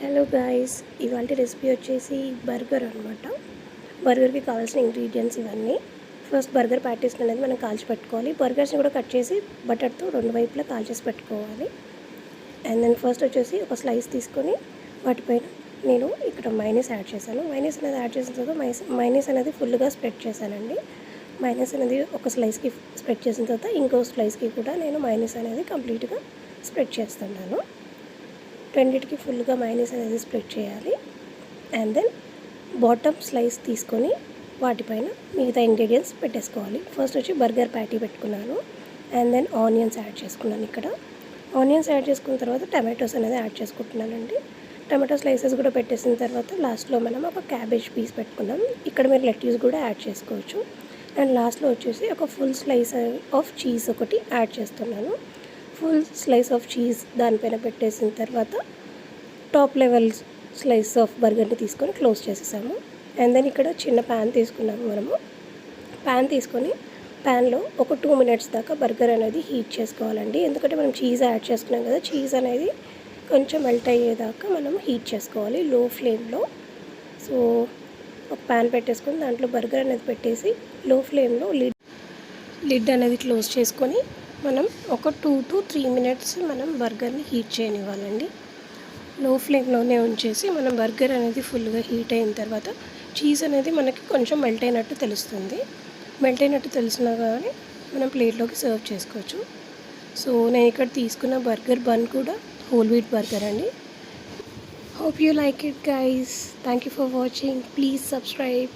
Hello guys, ఇవాళ recipe వచ్చేసి burger అనమాట. బర్గర్కి కావాల్సిన ఇంగ్రీడియంట్స్ ఇవన్నీ. ఫస్ట్ బర్గర్ ప్యాటీస్ అనేది మనం కాల్చి పెట్టుకోవాలి. బర్గర్స్ని కూడా కట్ చేసి బటర్తో రెండు వైపులా కాల్చేసి పెట్టుకోవాలి. అండ్ దెన్ ఫస్ట్ వచ్చేసి ఒక స్లైస్ తీసుకొని వాటిపైన నేను ఇక్కడ మైనస్ యాడ్ చేశాను. మైనస్ అనేది యాడ్ చేసిన తర్వాత మైనస్ అనేది ఫుల్గా స్ప్రెడ్ చేశానండి. మైనస్ అనేది ఒక స్లైస్కి స్ప్రెడ్ చేసిన తర్వాత ఇంకో స్లైస్కి కూడా నేను మైనస్ అనేది కంప్లీట్గా స్ప్రెడ్ చేస్తున్నాను. రెండింటికి ఫుల్గా మైనస్ అనేది స్ప్రెడ్ చేయాలి. అండ్ దెన్ బాటమ్ స్లైస్ తీసుకొని వాటిపైన మిగతా ఇంగ్రీడియంట్స్ పెట్టేసుకోవాలి. ఫస్ట్ వచ్చి బర్గర్ ప్యాటీ పెట్టుకున్నాను. అండ్ దెన్ ఆనియన్స్ యాడ్ చేసుకున్నాను. ఇక్కడ ఆనియన్స్ యాడ్ చేసుకున్న తర్వాత టమాటోస్ అనేది యాడ్ చేసుకుంటున్నానండి. టమాటో స్లైసెస్ కూడా పెట్టేసిన తర్వాత లాస్ట్లో మనం ఒక క్యాబేజ్ పీస్ పెట్టుకున్నాం. ఇక్కడ మీరు లెట్యూస్ కూడా యాడ్ చేసుకోవచ్చు. అండ్ లాస్ట్లో వచ్చేసి ఒక ఫుల్ స్లైస్ ఆఫ్ చీజ్ ఒకటి యాడ్ చేస్తున్నాను. ఫుల్ స్లైస్ ఆఫ్ చీజ్ దానిపైన పెట్టేసిన తర్వాత టాప్ లెవెల్ స్లైస్ ఆఫ్ బర్గర్ని తీసుకొని క్లోజ్ చేసేసాము. అండ్ దెన్ ఇక్కడ చిన్న ప్యాన్ తీసుకున్నాము. మనము ప్యాన్ తీసుకొని ప్యాన్లో ఒక 2 minutes దాకా బర్గర్ అనేది హీట్ చేసుకోవాలండి. ఎందుకంటే మనం చీజ్ యాడ్ చేసుకున్నాం కదా, చీజ్ అనేది కొంచెం మెల్ట్ అయ్యేదాకా మనం హీట్ చేసుకోవాలి లో ఫ్లేమ్లో. సో ఒక ప్యాన్ పెట్టేసుకొని దాంట్లో బర్గర్ అనేది పెట్టేసి లో ఫ్లేమ్లో లిడ్ అనేది క్లోజ్ చేసుకొని మనం ఒక 2 to 3 minutes మనం బర్గర్ని హీట్ చేయనివ్వాలండి. లో ఫ్లేమ్లోనే ఉంచేసి మనం బర్గర్ అనేది ఫుల్గా హీట్ అయిన తర్వాత చీజ్ అనేది మనకి కొంచెం మెల్ట్ అయినట్టు తెలుస్తుంది. మెల్ట్ అయినట్టు తెలిసినా కానీ మనం ప్లేట్లోకి సర్వ్ చేసుకోవచ్చు. సో నేను ఇక్కడ తీసుకున్న బర్గర్ బన్ కూడా హోల్ వీట్ బర్గర్ అండి. Hope you like it guys. Thank you for watching. Please subscribe.